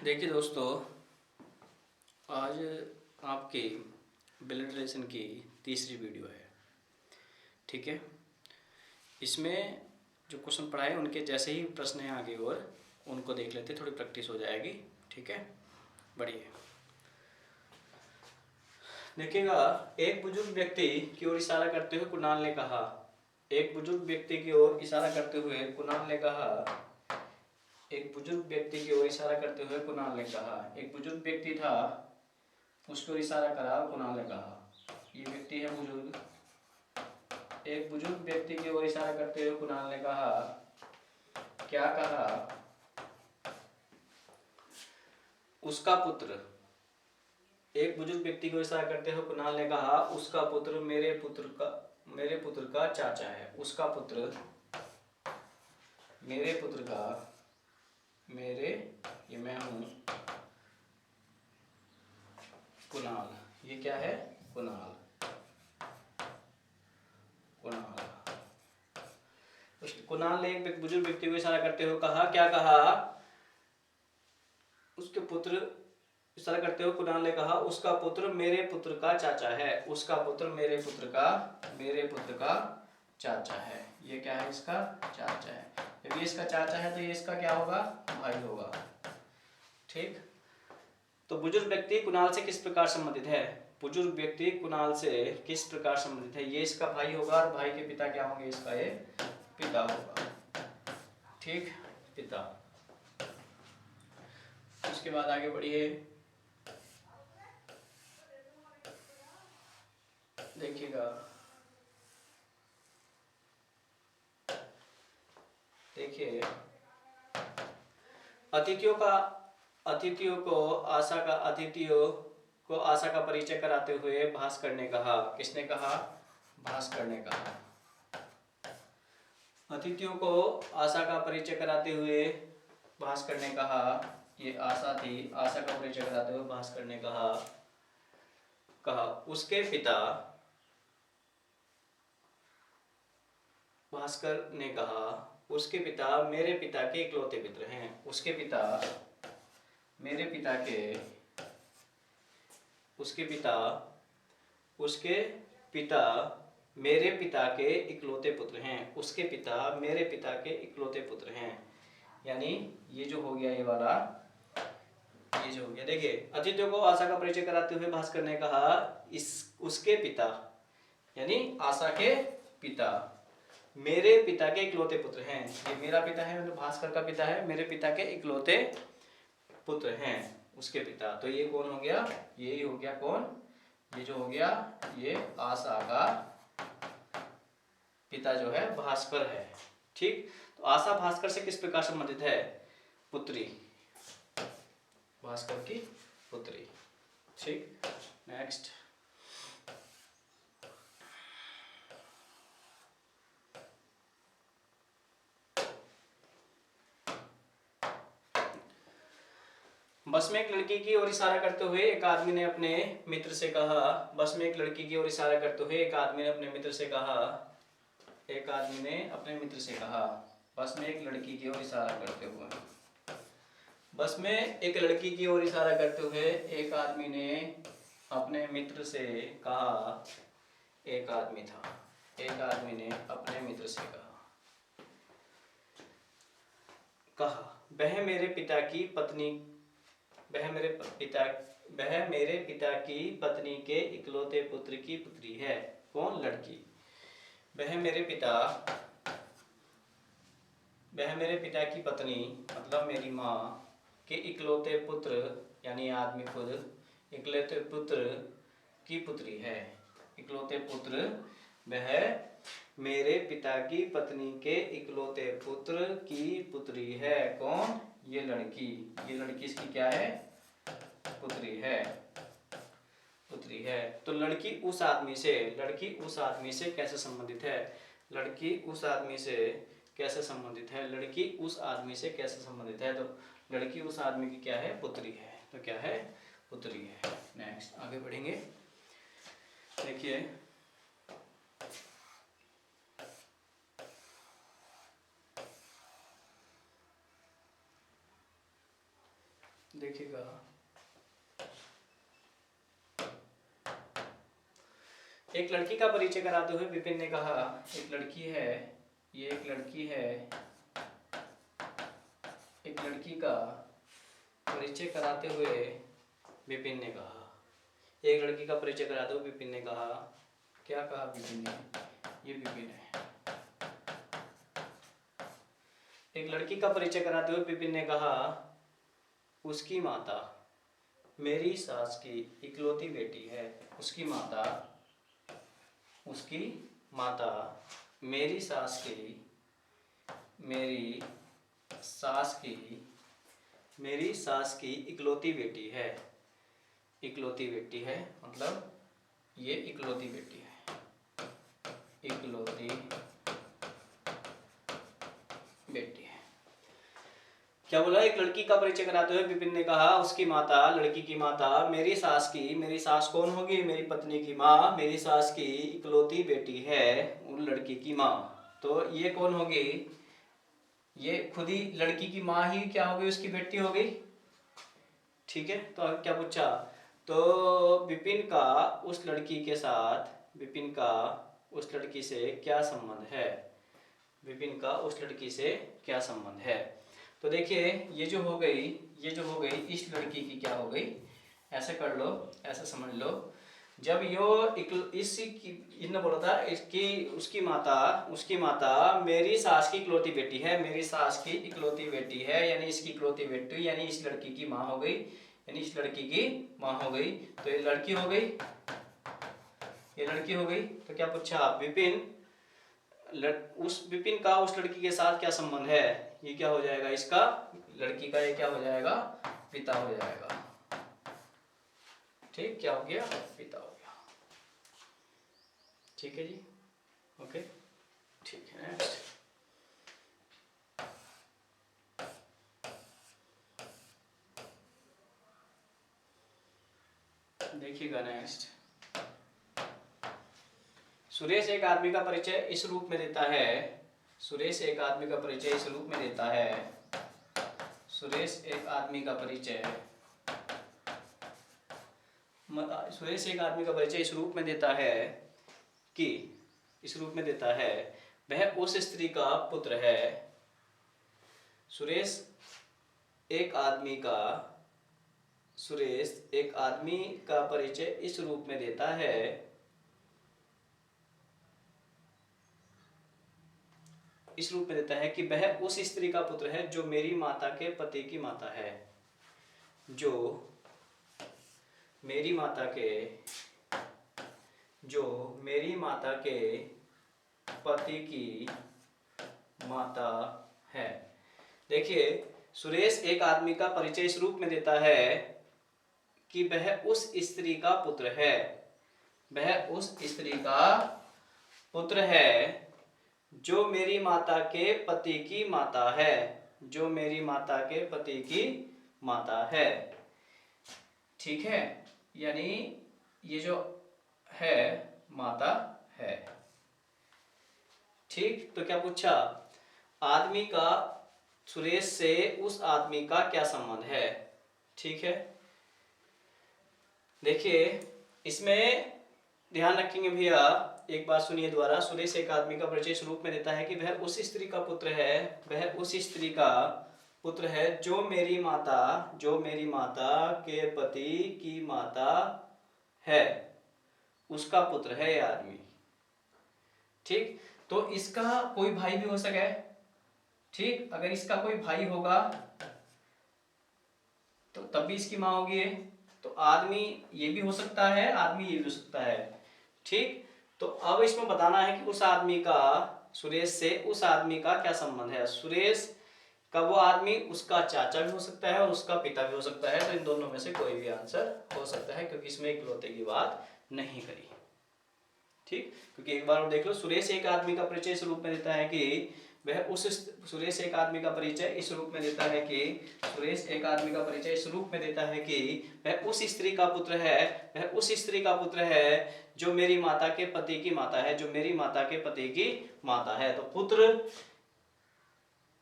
देखिए दोस्तों, आज आपकी ब्लड रिलेशन की तीसरी वीडियो है। ठीक है, इसमें जो क्वेश्चन पढ़ाए उनके जैसे ही प्रश्न हैं आगे और उनको देख लेते, थोड़ी प्रैक्टिस हो जाएगी। ठीक है, बढ़िया। देखिएगा, एक बुजुर्ग व्यक्ति की ओर इशारा करते हुए कुणाल ने कहा। एक बुजुर्ग व्यक्ति की ओर इशारा करते हुए कुणाल ने कहा। एक बुजुर्ग व्यक्ति की ओर इशारा करते हुए कुणाल ने कहा। एक बुजुर्ग व्यक्ति था, उसको इशारा करा और कुणाल ने कहा। ये व्यक्ति है बुजुर्ग। एक बुजुर्ग व्यक्ति की ओर इशारा करते हुए कुणाल ने कहा। क्या कहा? उसका पुत्र। एक बुजुर्ग व्यक्ति को इशारा करते हुए कुणाल ने कहा, उसका पुत्र मेरे पुत्र का चाचा है। उसका पुत्र मेरे पुत्र का, मेरे ये मैं हूं कुणाल। ये क्या है? कुणाल। कुणाल ने एक बुजुर्ग व्यक्ति को इशारा करते हुए कहा। क्या कहा? उसके पुत्र इशारा करते हुए कुणाल ने कहा, उसका पुत्र मेरे पुत्र का चाचा है। उसका पुत्र मेरे पुत्र का चाचा है। ये क्या है? इसका चाचा है। जब ये इसका चाचा है तो ये इसका क्या होगा? भाई होगा। ठीक, तो बुजुर्ग व्यक्ति कुणाल से किस प्रकार संबंधित है? बुजुर्ग व्यक्ति कुणाल से किस प्रकार संबंधित है? ये इसका भाई होगा और भाई के पिता क्या होंगे? इसका ये पिता होगा। ठीक, पिता। उसके बाद आगे बढ़िए। देखिएगा, देखिए, अतिथियों को आशा का परिचय कराते हुए भास्कर ने कहा। किसने कहा? भास्कर ने कहा। अतिथियों को आशा का परिचय कराते हुए भास्कर ने कहा। ये आशा थी। आशा का परिचय कराते हुए भास्कर ने कहा उसके पिता। भास्कर ने कहा, उसके पिता मेरे पिता के इकलौते पुत्र हैं। उसके पिता मेरे पिता के, उसके पिता मेरे पिता के इकलौते पुत्र हैं। उसके पिता मेरे पिता के इकलौते पुत्र हैं। यानी ये जो हो गया, ये वाला ये जो हो गया। देखिए, अतिथियों को आशा का परिचय कराते हुए भास्कर ने कहा, उसके पिता यानी आशा के पिता मेरे पिता के इकलौते पुत्र हैं। ये मेरा पिता है, मतलब भास्कर का पिता है, मेरे पिता के इकलौते पुत्र हैं उसके पिता। तो ये कौन हो गया? यही हो गया। कौन? ये जो हो गया, ये आशा का पिता जो है भास्कर है। ठीक, तो आशा भास्कर से किस प्रकार संबंधित है? पुत्री, भास्कर की पुत्री। ठीक, नेक्स्ट। बस में एक लड़की की ओर इशारा करते हुए एक आदमी ने अपने मित्र से कहा। बस में एक लड़की की ओर इशारा करते हुए एक आदमी ने अपने मित्र से कहा। एक आदमी ने अपने मित्र से कहा। बस में एक लड़की की ओर इशारा करते हुए, बस में एक लड़की की ओर इशारा करते हुए एक आदमी ने अपने मित्र से कहा। एक आदमी था। एक आदमी ने अपने मित्र से कहा, वह मेरे पिता की पत्नी के इकलौते पुत्र की पुत्री है। कौन? लड़की। वह मेरे पिता की पत्नी मतलब मेरी माँ के इकलौते पुत्र यानी आदमी खुद इकलौते पुत्र की पुत्री है। इकलौते पुत्र, वह मेरे पिता की पत्नी के इकलौते पुत्र की पुत्री है। कौन? ये लड़की। ये लड़की इसकी क्या है? पुत्री है। तो लड़की उस आदमी से कैसे संबंधित है? लड़की उस आदमी से कैसे संबंधित है? तो लड़की उस आदमी की क्या है? पुत्री है। तो क्या है? पुत्री है। नेक्स्ट, आगे बढ़ेंगे। देखिएगा, एक लड़की का परिचय कराते हुए विपिन ने कहा, एक लड़की है, ये एक लड़की है, एक लड़की का परिचय कराते हुए विपिन ने कहा, एक लड़की का परिचय कराते हुए विपिन ने कहा, क्या कहा विपिन ने, ये विपिन है। एक लड़की का परिचय कराते हुए विपिन ने कहा, उसकी माता मेरी सास की इकलौती बेटी है। उसकी माता मेरी सास की इकलौती बेटी है। इकलौती बेटी है मतलब ये इकलौती बेटी है, इकलौती बेटी है। क्या बोला, एक लड़की का परिचय कराते हुए विपिन ने कहा, उसकी माता, लड़की की माता मेरी सास कौन होगी, मेरी पत्नी की माँ, मेरी सास की इकलौती बेटी है, उन लड़की की माँ। तो ये कौन होगी, ये खुद ही लड़की की माँ ही क्या होगी, उसकी बेटी हो गई। ठीक है, तो अब क्या पूछा, तो विपिन का उस लड़की से क्या संबंध है, विपिन का उस लड़की से क्या संबंध है। तो देखिए ये जो हो गई इस लड़की की क्या हो गई, ऐसे कर लो, ऐसे समझ लो, जब इन्होंने बोला था इसकी उसकी माता मेरी सास की इकलौती बेटी है, मेरी सास की इकलौती बेटी है, यानी इसकी इकलौती बेटी, यानी इस लड़की की माँ हो गई, यानी इस लड़की की माँ हो गई। तो ये लड़की हो गई, ये लड़की हो गई। तो क्या पूछा, विपिन का उस लड़की के साथ क्या संबंध है, ये क्या हो जाएगा, इसका लड़की का ये क्या हो जाएगा, पिता हो जाएगा। ठीक, क्या हो गया, पिता हो गया। ठीक है जी, ओके, ठीक है। नेक्स्ट देखिएगा, नेक्स्ट, सुरेश एक आदमी का परिचय इस रूप में देता है, सुरेश एक आदमी का परिचय इस रूप में देता है, सुरेश एक आदमी का परिचय इस रूप में देता है कि, इस रूप में देता है, वह उस स्त्री का पुत्र है। सुरेश एक आदमी का परिचय इस रूप में देता है, इस रूप में देता है कि वह उस स्त्री का पुत्र है जो मेरी माता के पति की माता है, जो मेरी माता के पति की माता है। देखिए, सुरेश एक आदमी का परिचय इस रूप में देता है कि वह उस स्त्री का पुत्र है, वह उस स्त्री का पुत्र है जो मेरी माता के पति की माता है, जो मेरी माता के पति की माता है। ठीक है, यानी ये जो है माता है। ठीक, तो क्या पूछा, आदमी का सुरेश से उस आदमी का क्या संबंध है। ठीक है, देखिए इसमें ध्यान रखेंगे भैया, एक बात सुनिए दोबारा। सुरेश एक आदमी का परिचय इस रूप में देता है कि वह उस स्त्री का पुत्र है, वह उस स्त्री का पुत्र है जो मेरी माता के पति की माता है, उसका पुत्र है ये आदमी। ठीक, तो इसका कोई भाई भी हो सके। ठीक, अगर इसका कोई भाई होगा तो तब भी इसकी माँ होगी। तो आदमी ये भी हो सकता है, आदमी ये भी हो सकता है। ठीक, तो अब इसमें बताना है कि उस आदमी का, सुरेश से उस आदमी का क्या संबंध है। सुरेश का वो आदमी उसका चाचा भी हो सकता है और उसका पिता भी हो सकता है। तो इन दोनों में से कोई भी आंसर हो सकता है, क्योंकि इसमें इकलौते की बात नहीं करी। ठीक, क्योंकि एक बार देख लो, सुरेश एक आदमी का परिचय इस रूप में देता है कि वह उस सुरेश एक आदमी का परिचय इस रूप में देता है कि सुरेश एक आदमी का परिचय इस रूप में देता है कि वह उस स्त्री का पुत्र है, वह उस स्त्री का पुत्र है जो मेरी माता के पति की माता है, जो मेरी माता के पति की माता है। तो पुत्र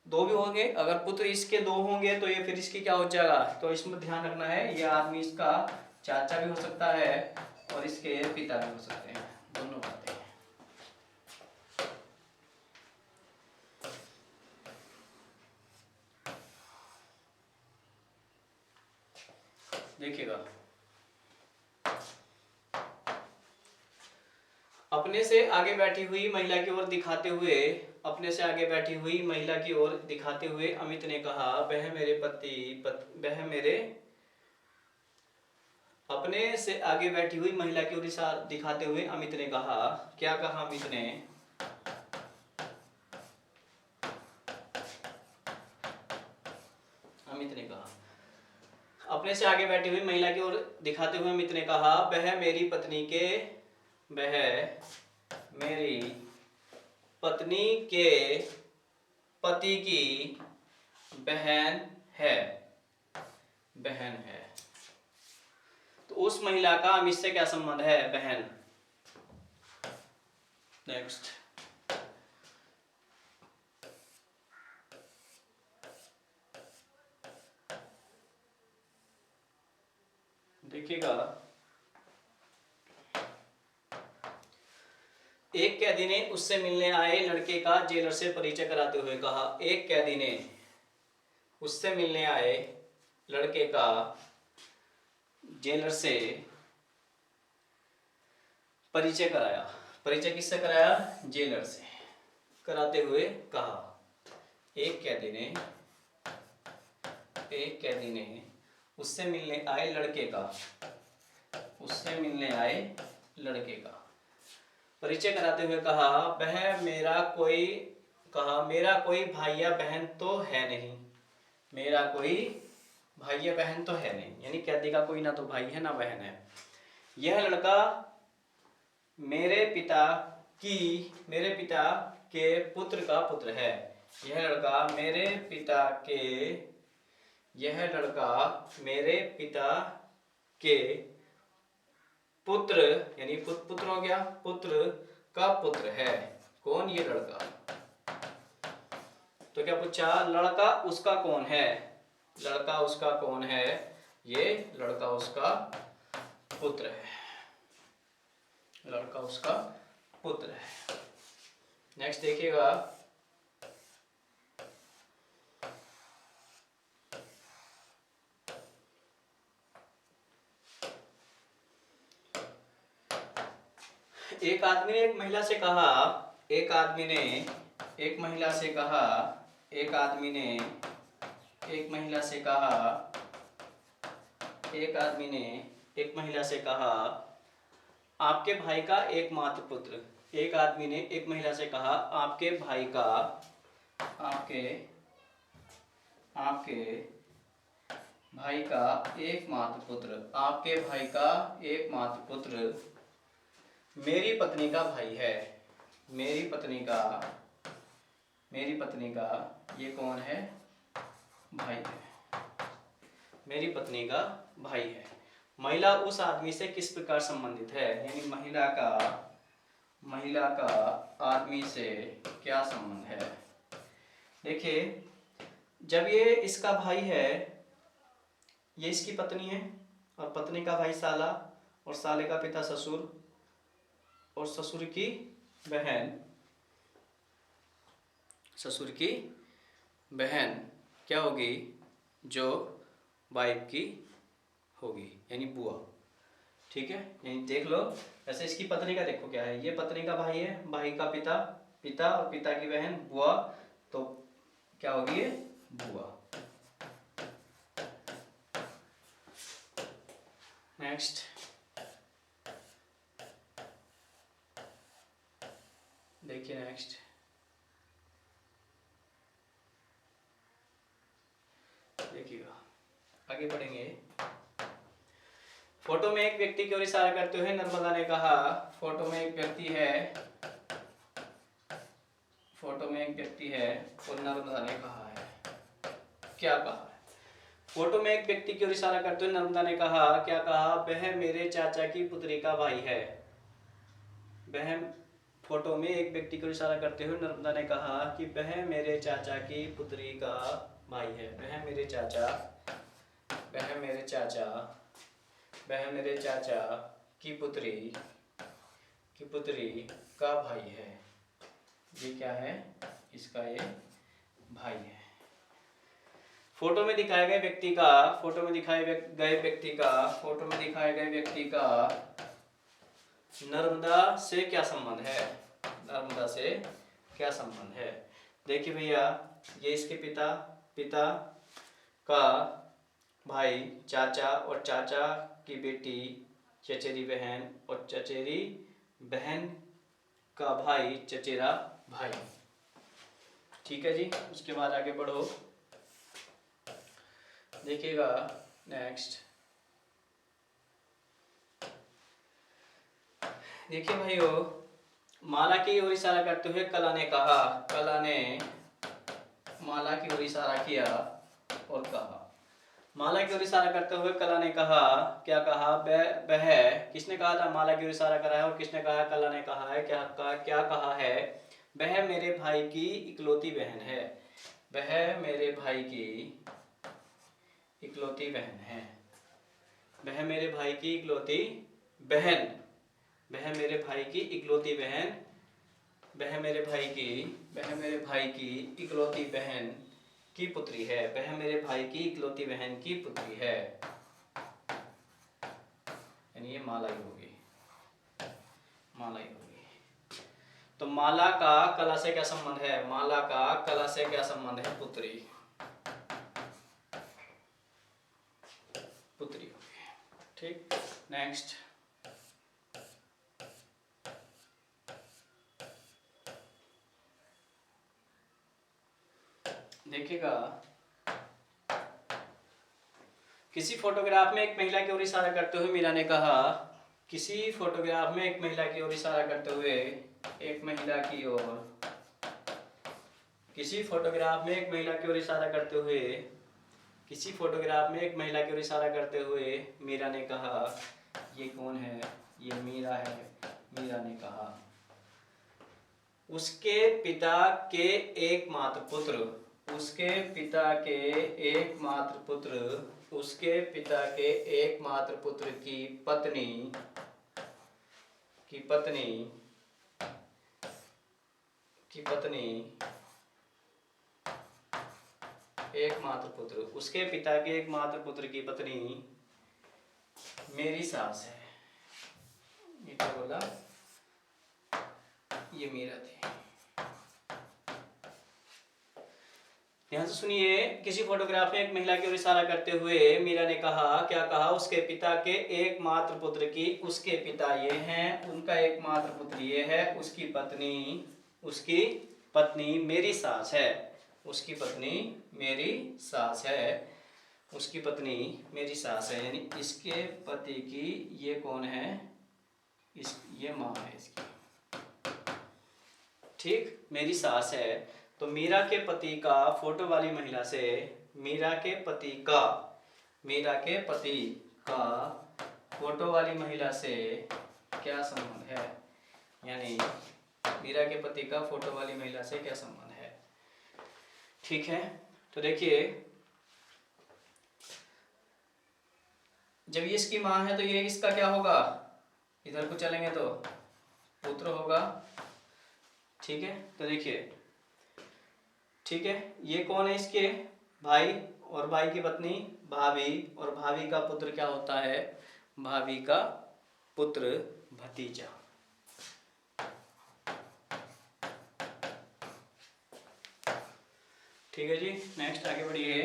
दो भी होंगे, अगर पुत्र इसके दो होंगे तो ये फिर इसकी क्या हो जाएगा, तो इसमें ध्यान रखना है ये आदमी इसका चाचा भी हो सकता है और इसके पिता भी हो सकते हैं, दोनों बातें। देखिएगा, अपने से आगे बैठी हुई महिला की ओर दिखाते हुए, अपने से आगे बैठी हुई महिला की ओर दिखाते हुए अमित ने कहा, वह मेरे वह मेरे, अपने से आगे बैठी हुई महिला की ओर दिखाते हुए अमित ने कहा, क्या कहा अमित ने, अमित ने कहा, अपने से आगे बैठी हुई महिला की ओर दिखाते हुए अमित ने कहा, वह मेरी पत्नी के पति की बहन है। तो उस महिला का अमित से क्या संबंध है, बहन। नेक्स्ट, देखिएगा, एक कैदी ने उससे मिलने आए लड़के का जेलर से परिचय कराते हुए कहा, एक कैदी ने उससे मिलने आए लड़के का जेलर से परिचय कराया, परिचय किससे कराया, जेलर से कराते हुए कहा, एक कैदी ने उससे मिलने आए लड़के का परिचय कराते हुए कहा, मेरा कोई भाई या बहन तो है नहीं, मेरा कोई भाई या बहन तो है नहीं, यानी कैदी का कोई ना तो भाई है ना बहन है। यह लड़का मेरे पिता के पुत्र का पुत्र है, यह लड़का मेरे पिता के पुत्र, यानी पुत्र हो गया, पुत्र का पुत्र है। कौन, ये लड़का। तो क्या पूछा, लड़का उसका कौन है, लड़का उसका कौन है, ये लड़का उसका पुत्र है, लड़का उसका पुत्र है। नेक्स्ट देखिएगा, एक आदमी ने एक महिला से कहा, एक आदमी ने एक महिला से कहा, आपके भाई का एकमात्र पुत्र, एक आदमी ने एक महिला से कहा, आपके भाई का एकमात्र पुत्र मेरी पत्नी का भाई है, मेरी पत्नी का ये कौन है, भाई है, मेरी पत्नी का भाई है। महिला उस आदमी से किस प्रकार संबंधित है, यानी महिला का आदमी से क्या संबंध है। देखिए, जब ये इसका भाई है, ये इसकी पत्नी है, और पत्नी का भाई साला, और साले का पिता ससुर, और ससुर की बहन क्या होगी, जो वाइफ की होगी, यानी बुआ। ठीक है, यानी देख लो, ऐसे इसकी पत्नी का देखो क्या है, ये पत्नी का भाई है, भाई का पिता और पिता की बहन बुआ, तो क्या होगी ये, बुआ। नेक्स्ट, देखिए नेक्स्ट, देखिएगा, आगे बढ़ेंगे। फोटो में एक व्यक्ति की ओर इशारा करते हुए नर्मदा ने कहा, फोटो में एक व्यक्ति है और नर्मदा ने कहा है, क्या कहा है। फोटो में एक व्यक्ति की ओर इशारा करते हुए नर्मदा ने कहा, क्या कहा, वह मेरे चाचा की पुत्री का भाई है, वह फोटो में एक व्यक्ति को इशारा करते हुए नर्मदा ने कहा कि वह मेरे चाचा की पुत्री का भाई है। वह मेरे चाचा की पुत्री का भाई है। ये क्या है? इसका ये भाई है। फोटो में दिखाए गए व्यक्ति का नर्मदा से क्या संबंध है? देखिए भैया, ये इसके पिता का भाई चाचा, और चाचा की बेटी चचेरी बहन, और चचेरी बहन का भाई चचेरा भाई। ठीक है जी। उसके बाद आगे बढ़ो, देखिएगा नेक्स्ट। देखिए भाइयों, माला की ओर इशारा करते हुए कला ने माला की ओर इशारा किया और कहा। माला की ओर इशारा करते हुए कला ने कहा, क्या कहा? वह किसने कहा था? माला की ओर इशारा करा है। और किसने कहा? कला ने कहा है। क्या कहा है? वह मेरे भाई की इकलौती बहन है। वह मेरे भाई की इकलौती बहन है। वह मेरे भाई की इकलौती बहन वह मेरे भाई की इकलौती बहन वह मेरे भाई की इकलौती बहन की पुत्री है। वह मेरे भाई की इकलौती बहन की पुत्री है। यानी ये माला ही होगी। तो माला का कला से क्या संबंध है? पुत्री होगी। ठीक। नेक्स्ट, देखिएगा, किसी फोटोग्राफ में एक महिला की ओर इशारा करते हुए मीरा ने कहा। किसी फोटोग्राफ में एक महिला की ओर इशारा करते हुए मीरा ने कहा, ये कौन है? ये मीरा है। मीरा ने कहा, उसके पिता के एकमात्र पुत्र की पत्नी एकमात्र पुत्र उसके पिता के एकमात्र पुत्र की पत्नी मेरी सास है। ये क्या बोला? ये मीरा थी। ध्यान से सुनिए। किसी फोटोग्राफ में एक महिला की ओर इशारा करते हुए मीरा ने कहा, क्या कहा? उसके पिता के एकमात्र पुत्र की, उसके पिता ये हैं, उनका एकमात्र पुत्र ये है, उसकी पत्नी मेरी सास है। उसकी पत्नी मेरी सास है। यानी इसके पति की ये कौन है? ये माँ है इसकी। ठीक, मेरी सास है। तो मीरा के पति का फोटो वाली महिला से फोटो वाली महिला से क्या संबंध है? यानी मीरा के पति का फोटो वाली महिला से क्या संबंध है? ठीक है। तो देखिए, जब ये इसकी माँ है तो ये इसका क्या होगा? इधर को चलेंगे तो पुत्र होगा। ठीक है। तो देखिए, ठीक है, ये कौन है? इसके भाई, और भाई की पत्नी भाभी, और भाभी का पुत्र क्या होता है? भाभी का पुत्र भतीजा। ठीक है जी। नेक्स्ट आगे बढ़िए।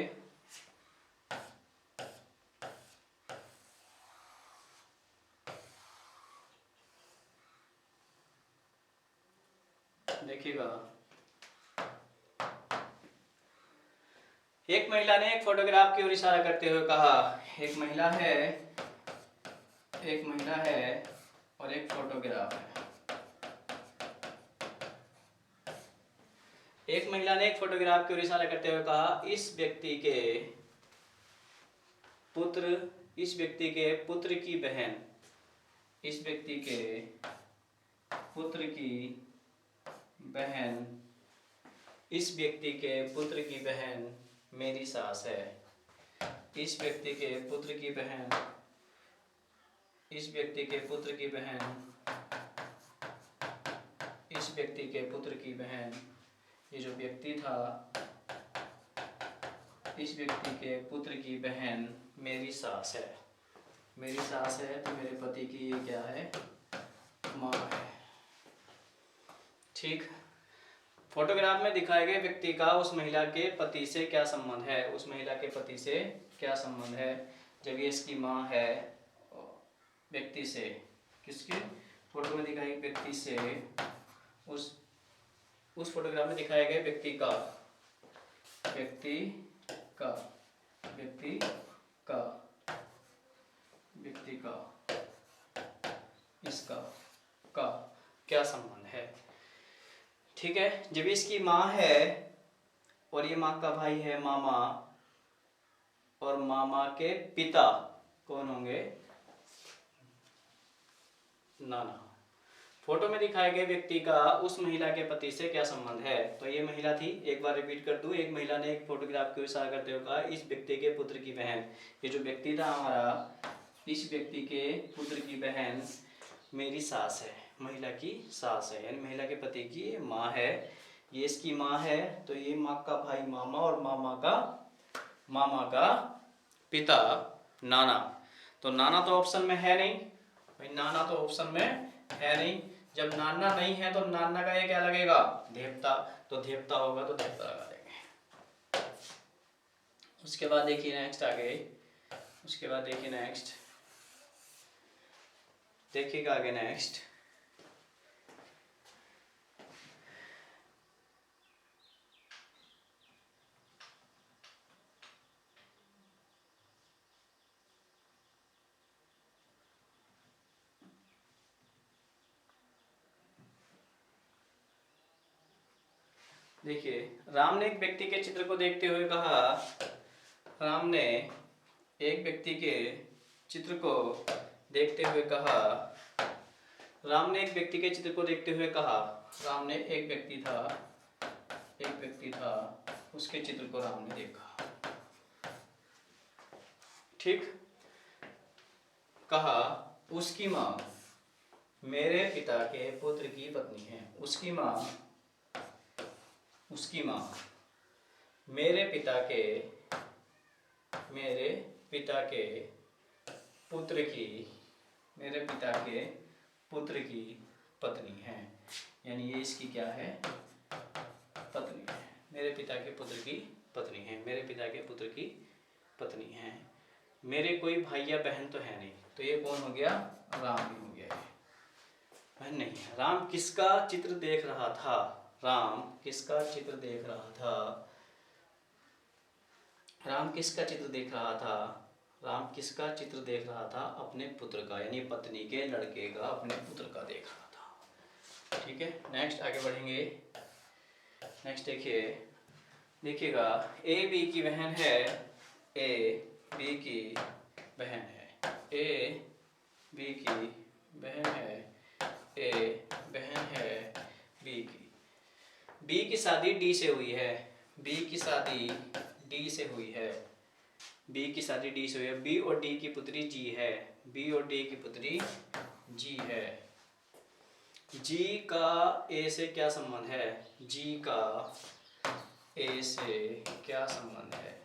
देखिएगा, एक महिला ने एक फोटोग्राफ की ओर इशारा करते हुए कहा। एक महिला है और एक फोटोग्राफ है। एक महिला ने एक फोटोग्राफ की ओर इशारा करते हुए कहा, इस व्यक्ति के पुत्र की बहन, इस व्यक्ति के पुत्र की बहन मेरी सास है। इस व्यक्ति के पुत्र की बहन, इस व्यक्ति के पुत्र की बहन, इस व्यक्ति के पुत्र की बहन, ये जो व्यक्ति था, इस व्यक्ति के पुत्र की बहन मेरी सास है। मेरी सास है तो मेरे पति की ये क्या है, माँ है। ठीक। फोटोग्राफ में दिखाए गए व्यक्ति का उस महिला के पति से क्या संबंध है? उस महिला के पति से क्या संबंध है? जब ये इसकी माँ है व्यक्ति से, किसके फोटो में दिखाए व्यक्ति से, उस फोटोग्राफ में दिखाए गए व्यक्ति का, व्यक्ति का, व्यक्ति का, व्यक्ति का, इसका का क्या संबंध है? ठीक है। जब इसकी माँ है और ये माँ का भाई है मामा, और मामा के पिता कौन होंगे, नाना। फोटो में दिखाए गए व्यक्ति का उस महिला के पति से क्या संबंध है? तो ये महिला थी, एक बार रिपीट कर दूं, एक महिला ने एक फोटोग्राफ को इशारा करते हुए कहा इस व्यक्ति के पुत्र की बहन। ये जो व्यक्ति था हमारा, इस व्यक्ति के पुत्र की बहन मेरी सास है, महिला की सास है, यानी महिला के पति की माँ है। ये इसकी माँ है तो ये माँ का भाई मामा, और मामा का पिता नाना। तो नाना तो ऑप्शन में है नहीं भाई, नाना तो ऑप्शन में है नहीं। जब नाना नहीं है तो नाना का ये क्या लगेगा, देवता। तो देवता होगा तो देवता लगा देंगे। उसके बाद देखिए नेक्स्ट आगे, उसके बाद देखिए नेक्स्ट, देखिएगा आगे नेक्स्ट। देखिए, राम ने एक व्यक्ति के चित्र को देखते हुए कहा, राम ने एक व्यक्ति के चित्र को देखते हुए कहा, राम ने एक व्यक्ति के चित्र को देखते हुए कहा, राम ने एक व्यक्ति था, उसके चित्र को राम ने देखा। ठीक। कहा उसकी माँ मेरे पिता के पुत्र की पत्नी है। उसकी माँ मेरे पिता के पुत्र की पत्नी है, यानी ये इसकी क्या है, पत्नी है। मेरे पिता के पुत्र की पत्नी है, मेरे पिता के पुत्र की पत्नी है। मेरे कोई भाई या बहन तो है नहीं, तो ये कौन हो गया, राम ही हो गया। बहन नहीं है। राम किसका चित्र देख रहा था? राम किसका चित्र देख रहा था? राम किसका चित्र देख रहा था? राम किसका चित्र देख रहा था? अपने पुत्र का, यानी पत्नी के लड़के का, अपने पुत्र का देख रहा था। ठीक है। नेक्स्ट आगे बढ़ेंगे। नेक्स्ट देखिएगा, ए बी की बहन है, ए बी की बहन है, ए बी की बहन है, ए बहन है बी की। बी की शादी डी से हुई है, बी की शादी डी से हुई है, बी की शादी डी से हुई है। बी और डी की पुत्री जी है, बी और डी की पुत्री जी है। जी का ए से क्या संबंध है? जी का ए से क्या संबंध है?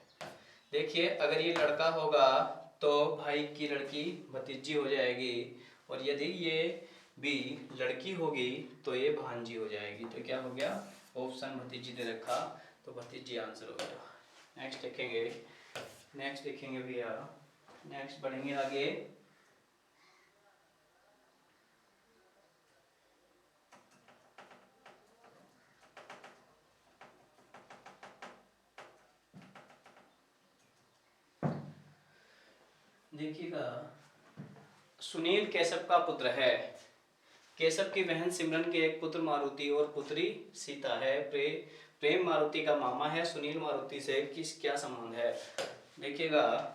देखिए, अगर ये लड़का होगा तो भाई की लड़की भतीजी हो जाएगी, और यदि ये बी लड़की होगी तो ये भांजी हो जाएगी। तो क्या हो गया, ऑप्शन भतीजी दे रखा, तो भतीजी आंसर हो गया। नेक्स्ट देखेंगे भैया, नेक्स्ट बढ़ेंगे आगे। देखिएगा, सुनील केशव का पुत्र है। केशव की बहन सिमरन के एक पुत्र मारुति और पुत्री सीता है। प्रेम मारुति का मामा है। सुनील मारुति से क्या संबंध है? देखिएगा,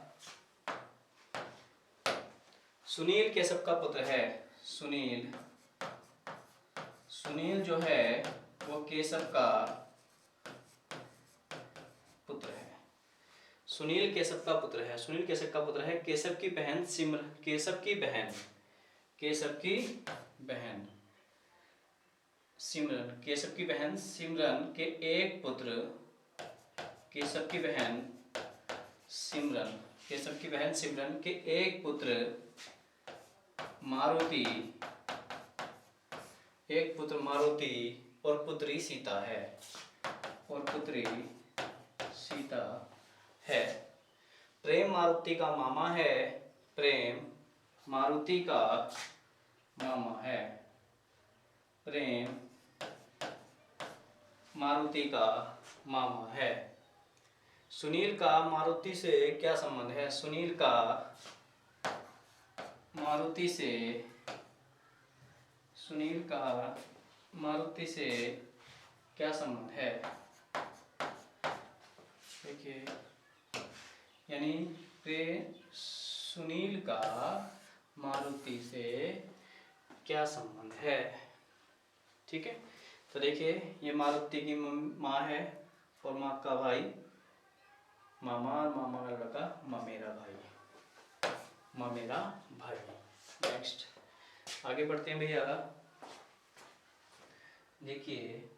सुनील केशव का पुत्र है। सुनील जो है वो केशव का पुत्र है। सुनील केशव का पुत्र है। सुनील केशव का पुत्र है। केशव की बहन सिमरन, केशव की बहन सिमरन, केशव की बहन सिमरन के एक पुत्र, केशव की बहन सिमरन के एक पुत्र मारुति, और पुत्री सीता है। प्रेम मारुति का मामा है। प्रेम मारुति का मामा है। सुनील का मारुति से क्या संबंध है? सुनील का मारुति से क्या संबंध है? देखिए, यानी सुनील का मारुति से क्या संबंध है। ठीक है, तो देखिए ये मारुति की माँ है और माँ का भाई मामा, और मामा का लड़का ममेरा भाई। नेक्स्ट आगे बढ़ते हैं भैया। देखिए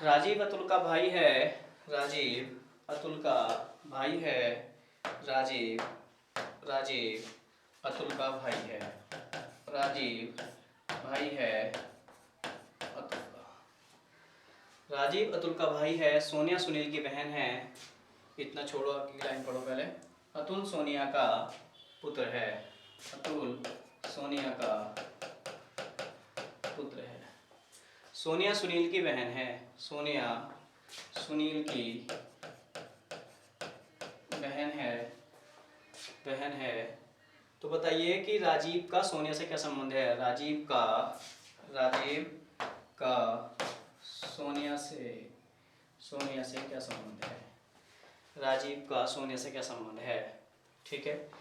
राजीव अतुल का भाई है। राजीव अतुल का भाई है। राजीव अतुल का भाई है। राजीव भाई है अतुल का। राजीव अतुल का भाई है। सोनिया सुनील की बहन है। इतना छोड़ो, अगली लाइन पढ़ो पहले। अतुल सोनिया का पुत्र है। अतुल सोनिया का पुत्र है। सोनिया सुनील की बहन है। सोनिया सुनील की बहन है। तो बताइए कि राजीव का सोनिया से क्या संबंध है? राजीव का सोनिया से क्या संबंध है? राजीव का सोनिया से क्या संबंध है? ठीक है,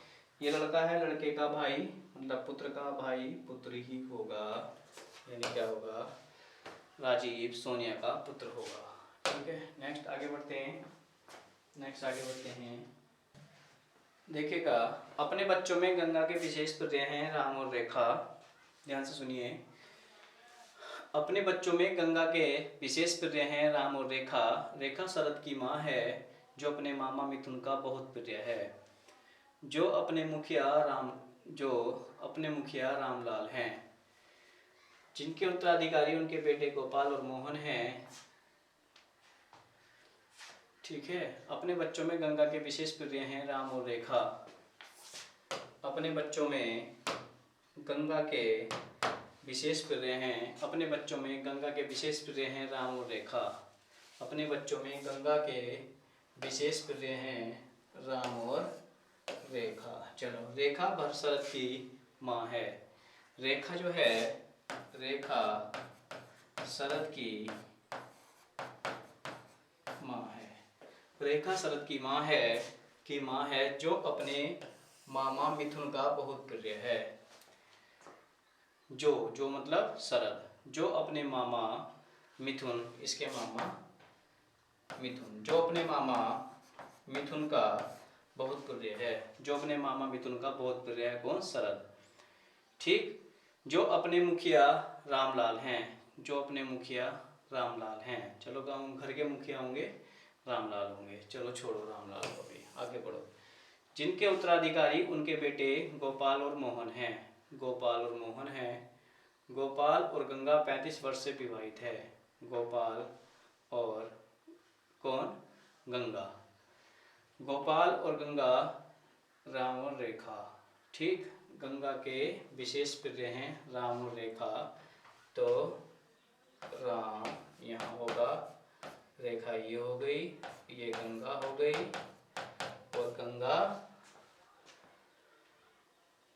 ये लड़का है, लड़के का भाई, मतलब पुत्र का भाई पुत्र ही होगा, यानी क्या होगा? राजीव सोनिया का पुत्र होगा। ठीक है, नेक्स्ट आगे बढ़ते हैं। देखिएगा, अपने बच्चों में गंगा के विशेष प्रिय हैं राम और रेखा। ध्यान से सुनिए। अपने बच्चों में गंगा के विशेष प्रिय हैं राम और रेखा। रेखा शरद की माँ है जो अपने मामा मिथुन का बहुत प्रिय है। जो अपने मुखिया रामलाल हैं, जिनके उत्तराधिकारी उनके बेटे गोपाल और मोहन हैं। ठीक है, अपने बच्चों में गंगा के विशेष प्रिय हैं राम और रेखा। अपने बच्चों में गंगा के विशेष प्रिय हैं। अपने बच्चों में गंगा के विशेष प्रिय हैं राम और रेखा। अपने बच्चों में गंगा के विशेष प्रिय हैं राम और रेखा। चलो, रेखा भरशरद की माँ है। रेखा जो है, रेखा शरद की माँ है। रेखा शरद की माँ है जो अपने मामा मिथुन का बहुत प्रिय है। जो मतलब शरद, जो अपने मामा मिथुन, इसके मामा मिथुन, जो अपने मामा मिथुन का बहुत प्रिय है। जो अपने मामा मिथुन का बहुत प्रिय है कौन? शरद। ठीक, जो अपने मुखिया रामलाल हैं। जो अपने मुखिया रामलाल हैं। चलो, गाँव घर के मुखिया होंगे रामलाल होंगे। चलो छोड़ो रामलाल को भी, आगे बढ़ो। जिनके उत्तराधिकारी उनके बेटे गोपाल और मोहन हैं। गोपाल और गंगा 35 वर्ष से विवाहित है। गोपाल और कौन? गंगा। गोपाल और गंगा राम और रेखा। ठीक, गंगा के विशेष प्रिय हैं राम और रेखा। तो राम यहाँ होगा, रेखा ये हो गई, ये गंगा हो गई, और गंगा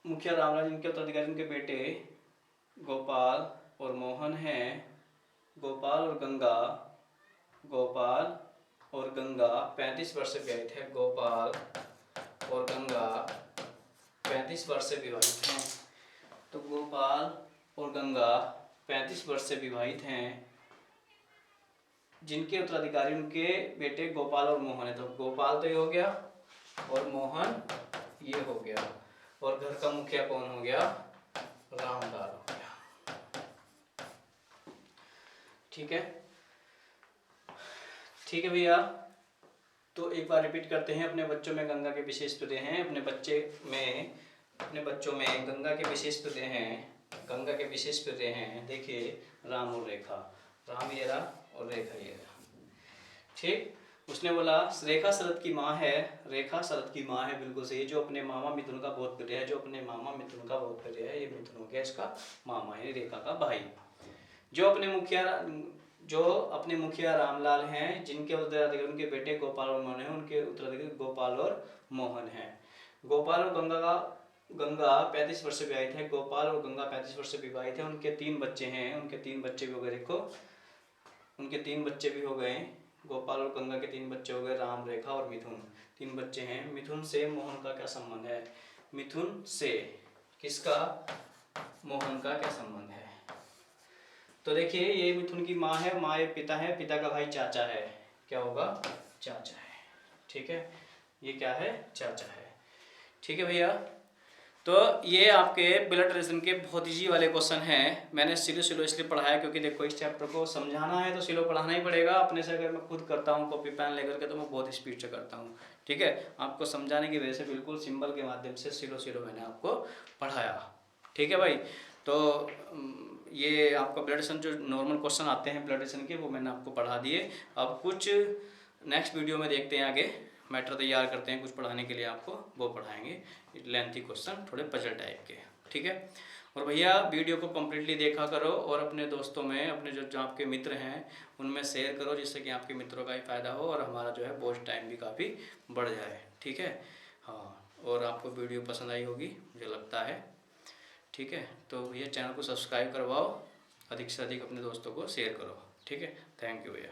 मुखिया रामलाल, जिनके उत्तराधिकारी उनके बेटे गोपाल और मोहन हैं। गोपाल और गंगा 35 वर्ष से विवाहित है। गोपाल और गंगा 35 वर्ष से विवाहित हैं। तो गोपाल और गंगा 35 वर्ष से विवाहित हैं, जिनके उत्तराधिकारी उनके बेटे गोपाल और मोहन है। तो गोपाल तो ये हो गया और मोहन ये हो गया, और घर का मुखिया कौन हो गया? रामलाल हो गया। ठीक है, ठीक है भैया। तो एक बार रिपीट करते हैं, अपने बच्चों में गंगा के विशेष पदे हैं, अपने बच्चों में गंगा के विशेष पदे हैं, गंगा के विशेष पदे हैं। देखिए राम और रेखा, राम ये रहा और रेखा ये रहा। ठीक, उसने बोला रेखा शरद की माँ है, रेखा शरद की माँ है, बिल्कुल सही। जो अपने मामा मिथुन का बहुत प्रिय है, जो अपने मामा मिथुन का बहुत प्रिय है, ये मिथुन हो गया इसका मामा, यानी रेखा का भाई। जो अपने मुखिया रामलाल हैं, जिनके उत्तराधिकारी उनके बेटे गोपाल और मोहन हैं, उनके उत्तराधिकारी गोपाल और मोहन हैं। गोपाल और गंगा 35 वर्ष से विवाहित है, गोपाल और गंगा 35 वर्ष से विवाहित है। उनके 3 बच्चे हैं, उनके 3 बच्चे भी हो गए। देखो उनके 3 बच्चे भी हो गए, गोपाल और गंगा के 3 बच्चे हो गए, राम, रेखा और मिथुन, 3 बच्चे हैं। मिथुन से मोहन का क्या संबंध है? मिथुन से किसका? मोहन का क्या संबंध है? तो देखिए ये मिथुन की माँ है, माँ ये पिता है, पिता का भाई चाचा है, क्या होगा? चाचा है। ठीक है, ये क्या है? चाचा है। ठीक है भैया, तो ये आपके ब्लड रिलेशन के बहुत ईजी वाले क्वेश्चन हैं। मैंने सिलो इसलिए पढ़ाया क्योंकि देखो इस चैप्टर को समझाना है तो सिलो पढ़ाना ही पड़ेगा। अपने से अगर मैं खुद करता हूँ कॉपी पेन लेकर के तो मैं बहुत स्पीड से करता हूँ। ठीक है, आपको समझाने की वजह से बिल्कुल सिंबल के माध्यम से सिलो मैंने आपको पढ़ाया। ठीक है भाई, तो ये आपका ब्लड रिलेशन जो नॉर्मल क्वेश्चन आते हैं ब्लड रिलेशन के, वो मैंने आपको पढ़ा दिए। अब कुछ नेक्स्ट वीडियो में देखते हैं, आगे मैटर तैयार करते हैं कुछ पढ़ाने के लिए आपको, वो पढ़ाएंगे लेंथी क्वेश्चन, थोड़े पजल टाइप के। ठीक है, और भैया वीडियो को कम्प्लीटली देखा करो और अपने दोस्तों में, अपने जो आपके मित्र हैं उनमें शेयर करो, जिससे कि आपके मित्रों का भी फ़ायदा हो और हमारा जो है वॉच टाइम भी काफ़ी बढ़ जाए। ठीक है, हाँ, और आपको वीडियो पसंद आई होगी मुझे लगता है। ठीक है, तो भैया चैनल को सब्सक्राइब करवाओ, अधिक से अधिक अपने दोस्तों को शेयर करो। ठीक है, थैंक यू भैया।